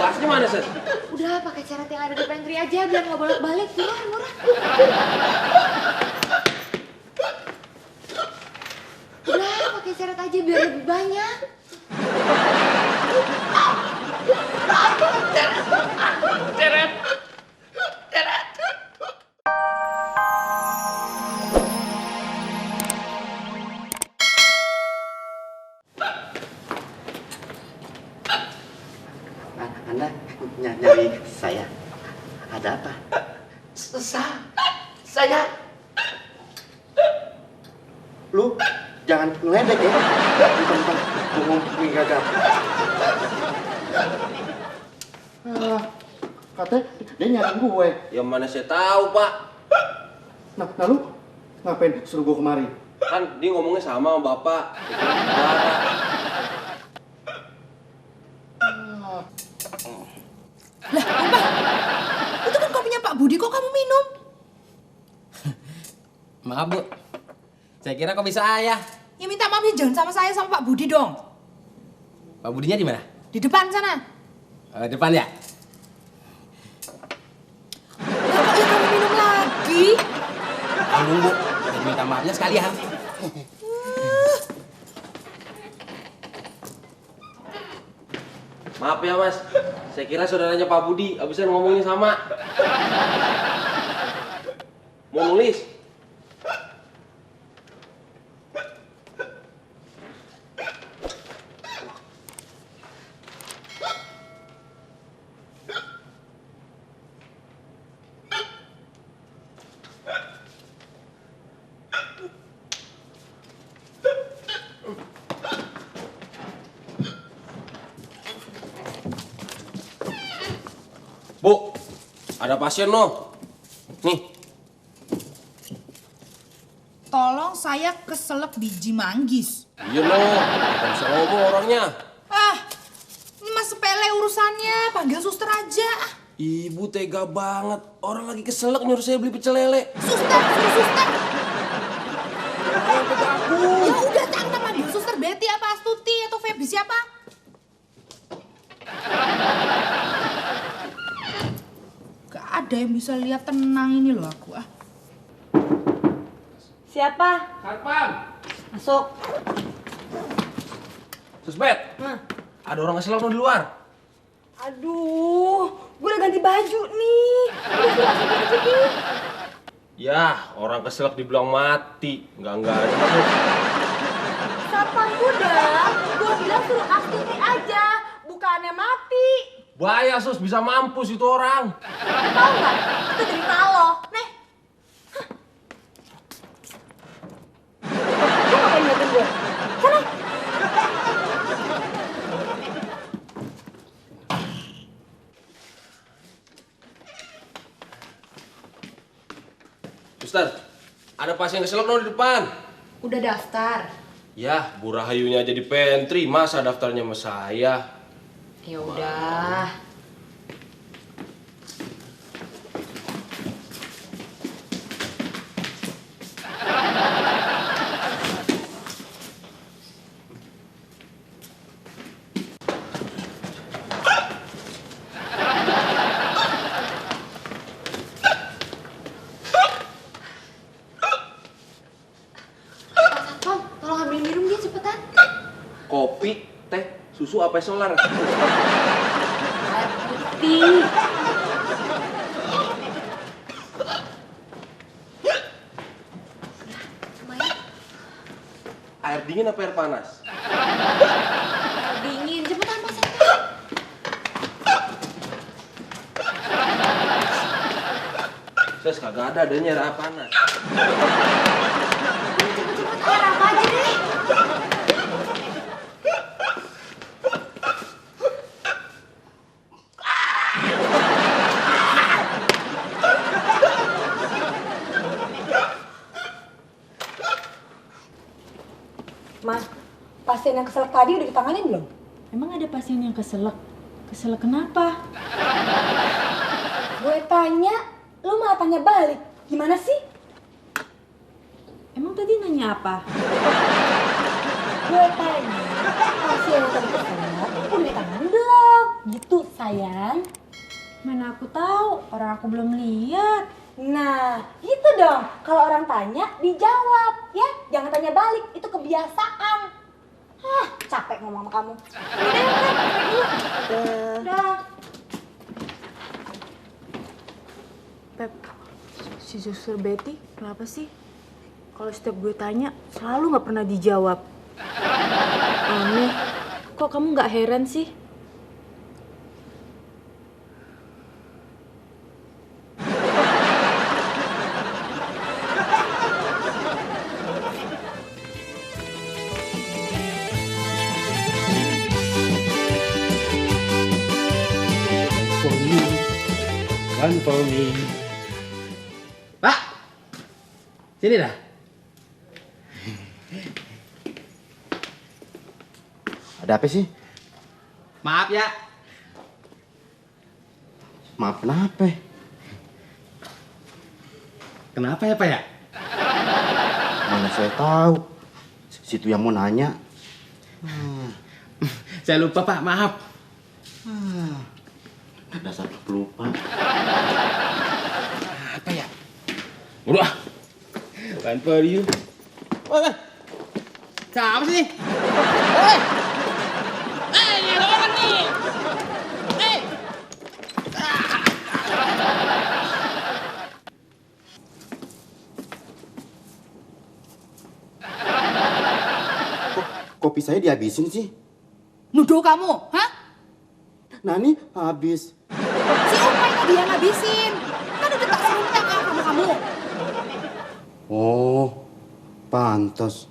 Gelasnya mana, Ses? Udah pakai ceret yang ada di pantry aja biar nggak bolak-balik. Murah. Udah pakai ceret aja biar lebih banyak. Ceret. Anda nyari saya. Ada apa? Saya. Lu jangan ngeledek ya. Bukan ngomong gagap. Katanya dia nyariin gue. Ya mana saya tahu, Pak. Nah lu ngapain suruh gue kemari? Kan dia ngomongnya sama Bapak. Lah, apa? Itu kan kopinya Pak Budi, kok kamu minum? Maaf, Bu. Saya kira kopi saya. Ya minta maafnya jangan sama saya sama Pak Budi dong. Pak Budinya di mana? Di depan sana. Depan ya? Lah kok ya kamu minum lagi? Tanggung, Bu. Saya minta maafnya sekalian. Maaf ya, Mas. Saya kira saudaranya Pak Budi, abisan ngomongnya sama. Mau nulis? Bu, ada pasien no. Nih. Tolong saya keselak biji manggis. Iya no, nggak bisa ngomong orangnya. Ah, ini mas sepele urusannya, panggil suster aja. Ibu tega banget, orang lagi keselak nyuruh saya beli pecel lele. Suster, suruh suster. Yang pegang aku. Ya udah, tak panggil suster Betty apa Astuti atau Feby siapa? Gak ada yang bisa lihat tenang ini loh aku ah. Siapa? Satpam. Masuk. Susbet. Ada orang keselak no di luar. Aduh, gue udah ganti baju nih. Udah suruh Astuti aja deh. Yah, orang keselak dibilang mati. Enggak aja. Kapan udah? Gue bilang suruh Astuti aja, bukannya mati. Bahaya Sus, bisa mampus itu orang. Tahu nggak? Itu derita lo. Nih. Lu ngapain ngeliatin gue? Sana. Suster, ada pasien keselak no di depan. Udah daftar. Yah, Bu Rahayunya aja di pantry, masa daftarnya sama saya? Ya udah. Pak Satpam, tolong ambil minum dia cepetan. Kopi, teh, susu apa solar? Air putih. Lumayan. Air dingin apa air panas? Air dingin, cepetan Pak Satpam. Ses, kagak ada, adanya air panas. Cepet-cepet air apa aja deh. Ma, pasien yang keselak tadi udah ditanganin belum? Emang ada pasien yang keselak? Keselak kenapa? Gue tanya, lu malah tanya balik. Gimana sih? Emang tadi nanya apa? Gue tanya, pasien yang tadi keselak udah ditanganin belum? Gitu, Sayang, mana aku tahu, orang aku belum lihat. Nah, gitu dong. Kalau orang tanya, dijawab. Ya, jangan tanya balik. Itu kebiasaan. Hah, capek ngomong sama kamu. Udah. Pep, si Suster Betty kenapa sih? Kalau setiap gue tanya, selalu nggak pernah dijawab. Aneh, kok kamu nggak heran sih? For me, one for me. Pak! Sini dah. Ada apa sih? Maaf ya. Maaf kenapa? Kenapa ya, Pak ya? Mana saya tahu. Situ yang mau nanya. Saya lupa, Pak. Maaf. Dasar pelupa. Apa ya? Udah. One for you. Woi. Siapa sih? Hei! Ini ada orang nih! Hei! Kopi saya dihabisin sih. Nuduh kamu, hah? Nah ini habis. Si Upay tadi yang ngabisin. Kan udah tak serentak kan sama kamu. Oh, pantas.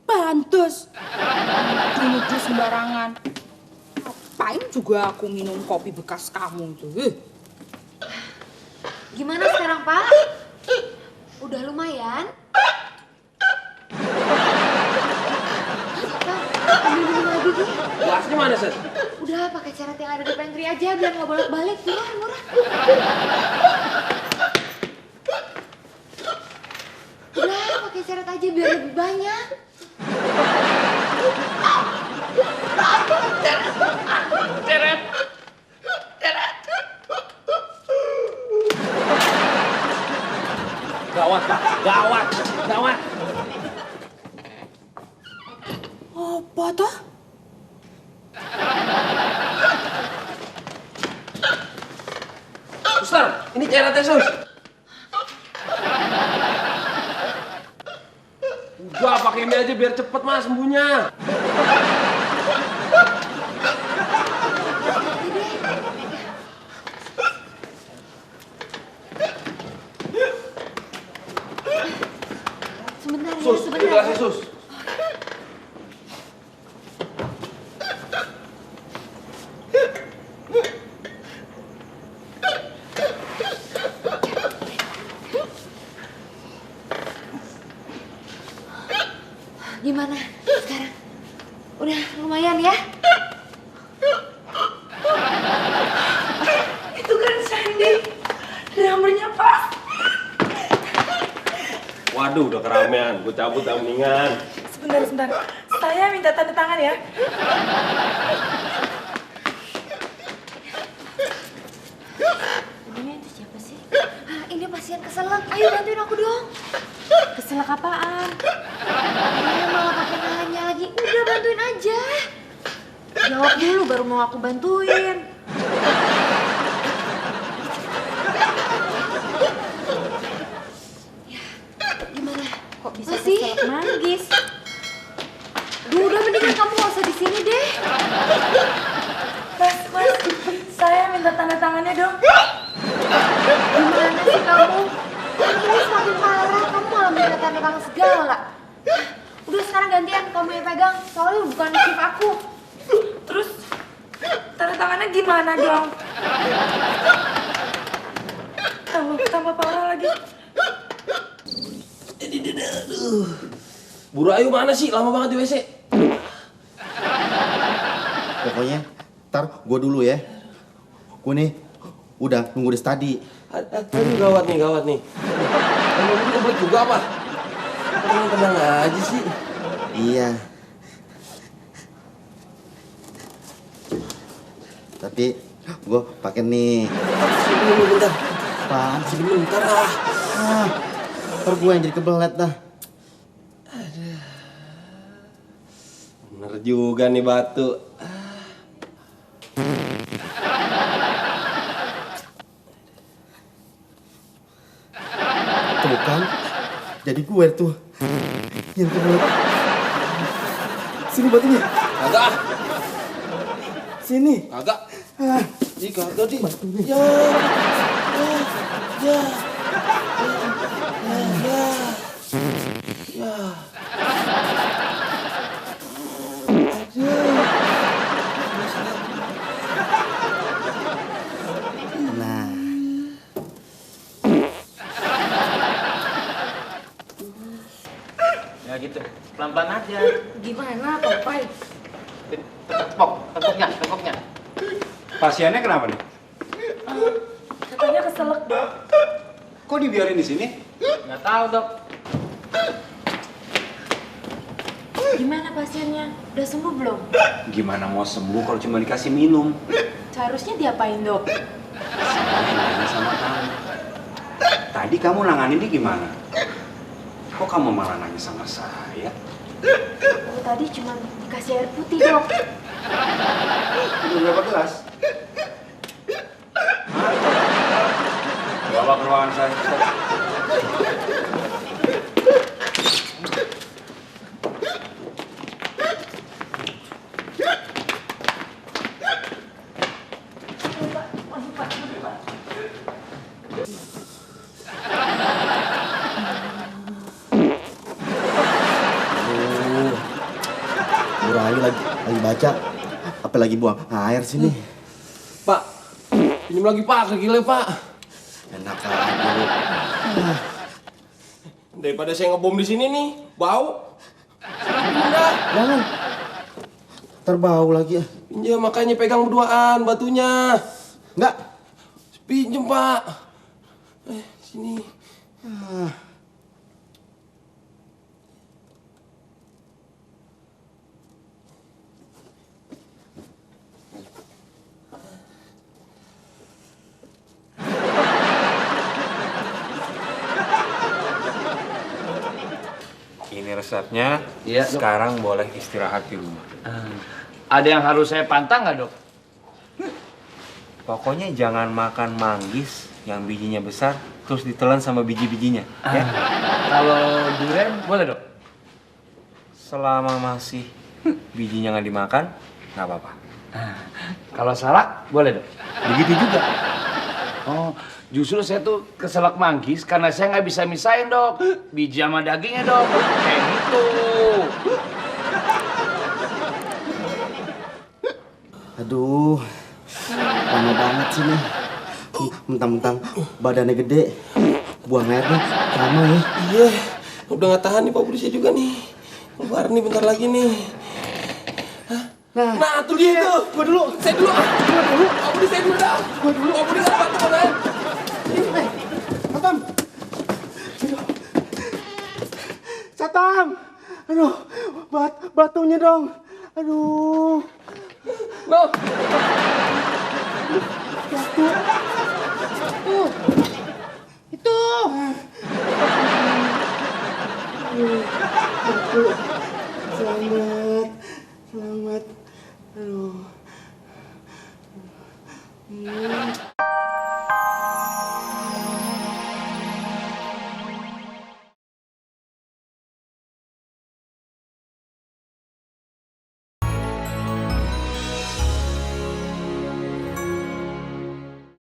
Pantes. Nuduh sembarangan. Ngapain juga aku minum kopi bekas kamu itu? Gimana sekarang, Pak? Udah lumayan? Minum lagi, Gi. Gelasnya mana, Set? Udah pakai ceret yang ada di pantry aja biar nggak bolak-balik. Murah. Udah pakai ceret aja biar lebih banyak. Gawat, Pak. Gawat. Gawat. Apa tuh? Suster, ini ceretnya, Sus. Udah, pakai ini aja biar cepet, Mas, sembuhnya. Sebentar ya, Sus, ini sebentar. gelasnya, Sus. Gimana sekarang? Udah lumayan ya? Itu kan Sandy. Drummernya pas. Waduh, udah keramaian. Gue cabut dah mendingan. Sebentar. Saya minta tanda tangan ya. Ini itu siapa sih? Ah, ini pasien keselak. Ayo bantuin aku dong. Keselak apaan? Malah pakai nanya lagi. Udah bantuin aja. Jawab dulu baru mau aku bantuin. Gimana? Kok bisa Masih? keselak manggis? Duh, udah mendingan kamu gak usah di sini deh. Mas, saya minta tanda tangannya dong. Gimana sih kamu? Ini semakin parah. Kamu malah minta tanda tangan segala. Udah sekarang gantian kamu yang pegang. Soalnya bukan shift aku. Terus tanda tangannya gimana dong? Tambah parah lagi. Bu Rayu mana sih? Lama banget di WC. Pokoknya, ntar gue dulu ya. Gue nih, udah nunggu di study. Aduh, gawat nih. Kamu juga kebelet juga apa? Tenang aja sih. Iya. Tapi gue pakai nih. Sini bentar. Apaan sih? Bentar ah. Ntar gue yang jadi kebelet dah. Bener juga nih batu. Tuh kan, jadi gue tuh yang kebelet. Sini batunya. Kagak ah. Sini. Kagak. Ih kagak di. Batunya. Ya. Ya. Ya. Nah, Ya gitu, pelan-pelan aja. Gimana, Papai? Tengkoknya. Pasiennya kenapa nih? Katanya keselak, Dok. Kok dibiarin di sini? Nggak tahu, Dok. Gimana pasiennya? Udah sembuh belum? Gimana mau sembuh kalau cuma dikasih minum? Seharusnya diapain, Dok? Saya nanya sama kamu. Tadi kamu nanganin dia gimana? Kok kamu malah nanya sama saya? Oh, tadi cuma dikasih air putih, Dok. Udah berapa gelas? Bawa ke ruangan saya. Burayu lagi baca. Apa lagi buang air sini? Pak. Pinjam lagi Pak, kegile Pak. Enak aja lu. Daripada saya ngebom di sini nih, bau. Jangan. Terbau lagi ya. Pinjam makanya pegang berduaan batunya. Enggak. Pinjam Pak. Sini. Ini resepnya. Iya, Dok. Sekarang boleh istirahat di rumah. Ada yang harus saya pantang nggak, Dok? Pokoknya jangan makan manggis yang bijinya besar terus ditelan sama biji-bijinya. Ya. Kalau durian boleh, Dok? Selama masih bijinya nggak dimakan, nggak apa-apa. Kalau salak boleh, Dok? Begitu juga. Oh, justru saya tuh keselak manggis karena saya nggak bisa misahin, Dok. Biji sama dagingnya, Dok. Kayak gitu. Aduh. Lama banget sih nih. Mentang-mentang badannya gede. Buang airnya lama ya. Iya. Udah nggak tahan nih Pak Polisi juga nih. Keluar nih bentar lagi nih. Nah, tuh dia tuh. Gua dulu. Saya dulu. Gua dulu. Pak Polisi saya dulu dah. Gua dulu. Pak Polisi apa tuh kan? Satam. Aduh. Satam. Aduh, batunya dong. Aduh. No. Batu. Itu. Batu.